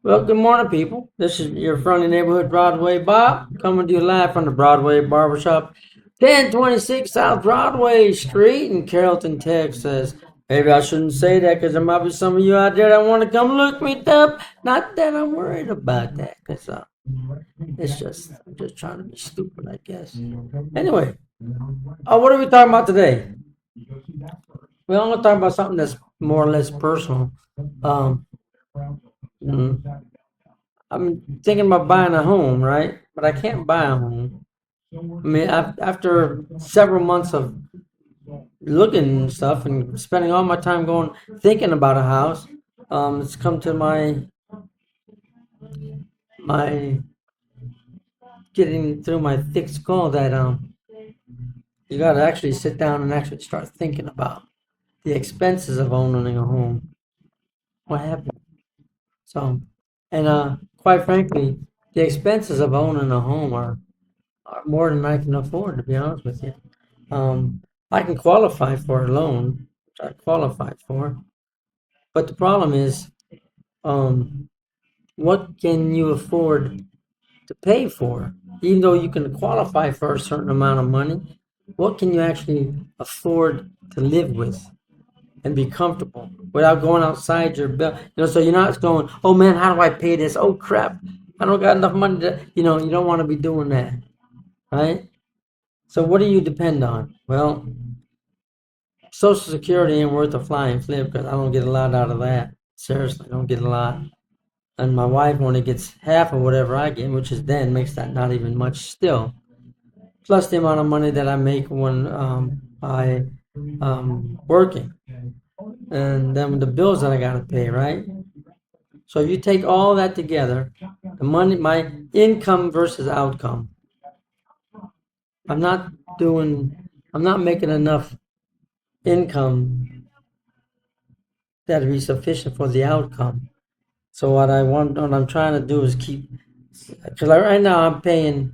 Well, good morning, people. This is your friendly neighborhood Broadway Bob coming to you live from the Broadway Barbershop, 1026 South Broadway Street in Carrollton, Texas. Maybe I shouldn't say that because there might be some of you out there that want to come look me up. Not that I'm worried about that because I'm just trying to be stupid, I guess. Anyway, what are we talking about today? Well, I'm going to talk about something that's more or less personal. Um, mm, I'm thinking about buying a home, right? But I can't buy a home. I mean, after several months of looking and stuff and spending all my time going thinking about a house, it's come to my getting through my thick skull that you got to actually sit down and actually start thinking about the expenses of owning a home. What happened? So, and quite frankly, the expenses of owning a home are more than I can afford, to be honest with you. Um, I can qualify for a loan, which I qualified for, but the problem is, um, what can you afford to pay for? Even though you can qualify for a certain amount of money, what can you actually afford to live with and be comfortable without going outside your bill? So you're not going, oh man, how do I pay this? Oh crap, I don't got enough money to, you don't want to be doing that, right? So what do you depend on? Well, Social Security ain't worth a flying flip because I don't get a lot out of that. Seriously, I don't get a lot. And my wife only gets half of whatever I get, which is then makes that not even much still. Plus the amount of money that I make when I working, and then the bills that I gotta pay, right? So if you take all that together, the money, my income versus outcome, I'm not doing, I'm not making enough income that'd be sufficient for the outcome. So what I'm trying to do is keep, because right now I'm paying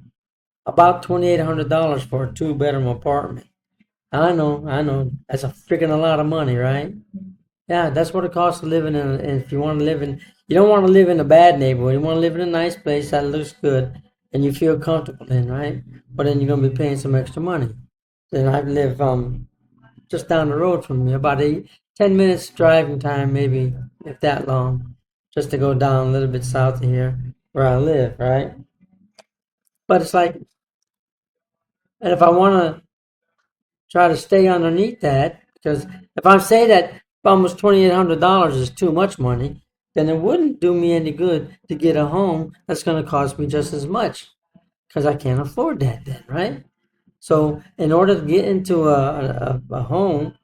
about $2,800 for a two-bedroom apartment. I know, that's a freaking a lot of money, right? Yeah, that's what it costs to live and if you want to live in, you don't want to live in a bad neighborhood. You want to live in a nice place that looks good and you feel comfortable in, right? But then you're gonna be paying some extra money. Then I live just down the road from me, about 10 minutes driving time, maybe if that long, just to go down a little bit south of here where I live, right? But it's like, and if I want to try to stay underneath that, because if I say that almost $2,800 is too much money, then it wouldn't do me any good to get a home that's going to cost me just as much, because I can't afford that then, right? So in order to get into a home,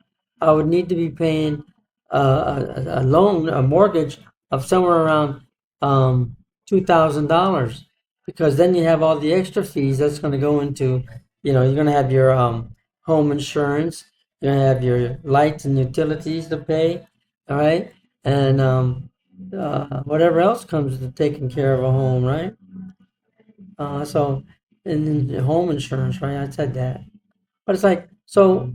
I would need to be paying a loan, a mortgage of somewhere around $2,000, because then you have all the extra fees that's going to go into, you're going to have your home insurance, you're going to have your lights and utilities to pay, all right, and whatever else comes to taking care of a home, right? So, and then home insurance, right? I said that. But it's like, so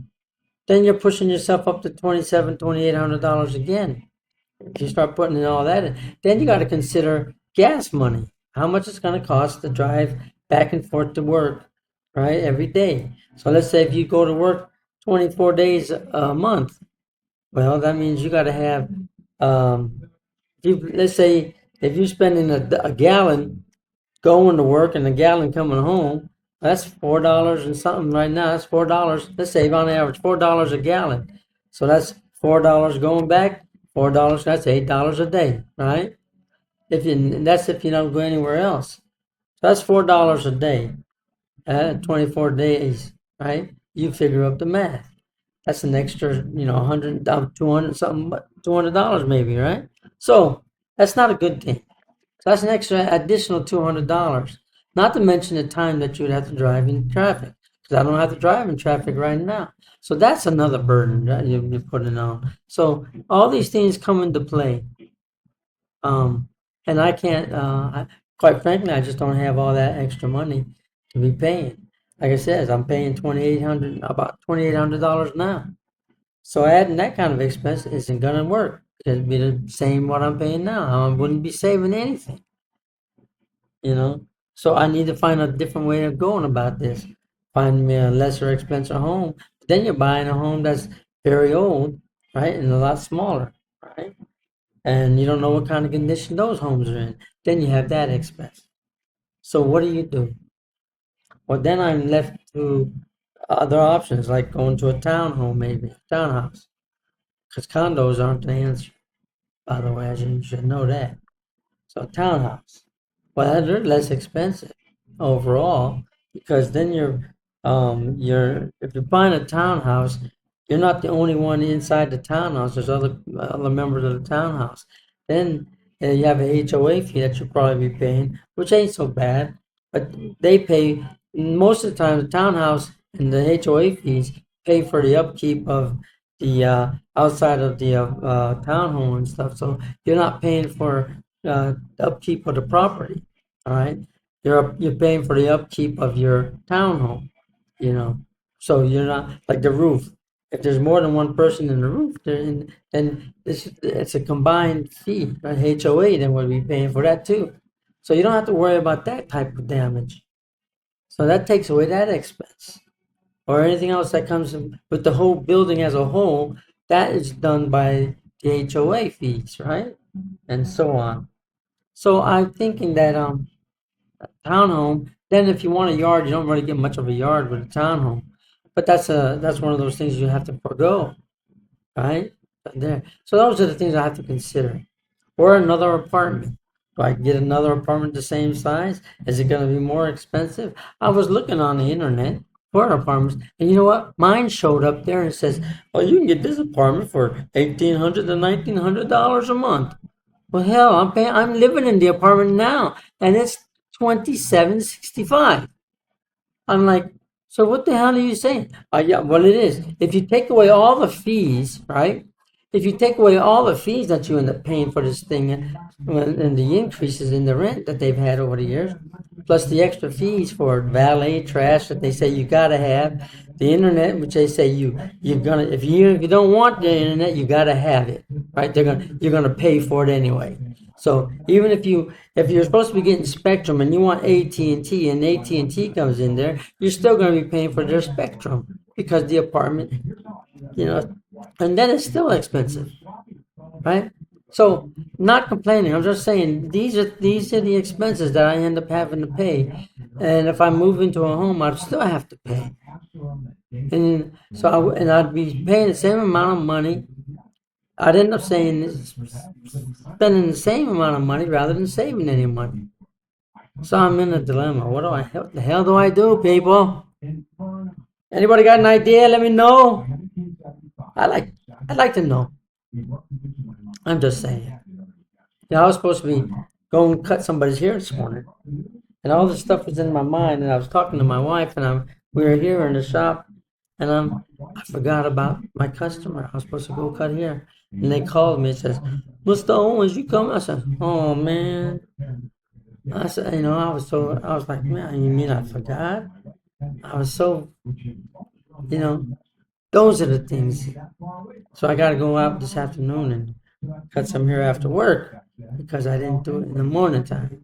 then you're pushing yourself up to $2,800 again. If you start putting in all that in, then you got to consider gas money. How much it's going to cost to drive back and forth to work, right? Every day. So let's say if you go to work 24 days a month, well, that means you got to have, let's say if you're spending a gallon going to work and a gallon coming home, that's $4 and something right now. That's $4. Let's say on average $4 a gallon. So that's $4 going back, $4. That's $8 a day, right? That's if you don't go anywhere else. So that's $4 a day, 24 days, right? You figure up the math. That's an extra, 100, 200 something, $200 maybe, right? So that's not a good thing. So that's an extra additional $200. Not to mention the time that you would have to drive in traffic, because I don't have to drive in traffic right now. So that's another burden that you're putting on. So all these things come into play, and I can't. Quite frankly, I just don't have all that extra money to be paying. Like I said, I'm paying about $2,800 now. So adding that kind of expense isn't gonna work. It'd be the same what I'm paying now. I wouldn't be saving anything, you know. So I need to find a different way of going about this. Find me a lesser expensive home. Then you're buying a home that's very old, right, and a lot smaller, right? And you don't know what kind of condition those homes are in. Then you have that expense. So what do you do? Well, then I'm left to other options like going to a townhome, maybe a townhouse, because condos aren't the answer. By the way, as you should know that. So townhouse. Well, they're less expensive overall because then you're if you're buying a townhouse, you're not the only one inside the townhouse. There's other members of the townhouse. Then you have a HOA fee that you'll probably be paying, which ain't so bad. But they pay most of the time. The townhouse and the HOA fees pay for the upkeep of the outside of the townhome and stuff. So you're not paying for upkeep of the property. All right, you're paying for the upkeep of your townhome. You know, so you're not like the roof. If there's more than one person in the roof, then it's a combined fee. Right? HOA then would be paying for that too. So you don't have to worry about that type of damage. So that takes away that expense or anything else that comes in with the whole building as a whole. That is done by the HOA fees, right, and so on. So I'm thinking that townhome. Then if you want a yard, you don't really get much of a yard with a townhome. But that's one of those things you have to forego, right? There. So those are the things I have to consider. Or another apartment. Do I get another apartment the same size? Is it going to be more expensive? I was looking on the internet for apartments, and you know what? Mine showed up there and it says, "Oh, you can get this apartment for $1,800 to $1,900 a month." Well, hell, I'm living in the apartment now, and it's 2765. I'm like, so what the hell are you saying? Yeah, well, it is. If you take away all the fees, right? If you take away all the fees that you end up paying for this thing and the increases in the rent that they've had over the years, plus the extra fees for valet, trash that they say you gotta have, the internet, which they say you're gonna if you don't want the internet, you gotta have it, right? You're gonna pay for it anyway. So even if you're supposed to be getting Spectrum and you want AT&T and AT&T comes in there, you're still going to be paying for their Spectrum because the apartment, you know, and then it's still expensive, right? So not complaining. I'm just saying these are the expenses that I end up having to pay, and if I move into a home, I'd still have to pay, and so I'd be paying the same amount of money. I'd end up spending the same amount of money rather than saving any money. So I'm in a dilemma. What the hell do I do, people? Anybody got an idea? Let me know. I'd like to know. I'm just saying. Yeah, I was supposed to be going to cut somebody's hair this morning, and all this stuff was in my mind. And I was talking to my wife, and we were here in the shop, and I forgot about my customer. I was supposed to go cut hair, and they called me and says, "Mr. Owens, you come?" I said, "Oh man." I said, I was like, man, you mean I forgot? I was so, those are the things. So I got to go out this afternoon and cut some hair after work because I didn't do it in the morning time.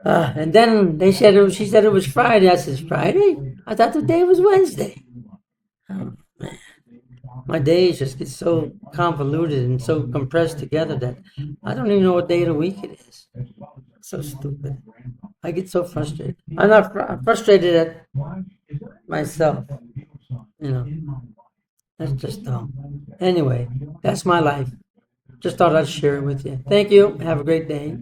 And then she said it was Friday. I said, Friday? I thought the day was Wednesday. Oh, man. My days just get so convoluted and so compressed together that I don't even know what day of the week it is. So stupid. I get so frustrated. I'm frustrated at myself. That's just dumb. Anyway, that's my life. Just thought I'd share it with you. Thank you. Have a great day.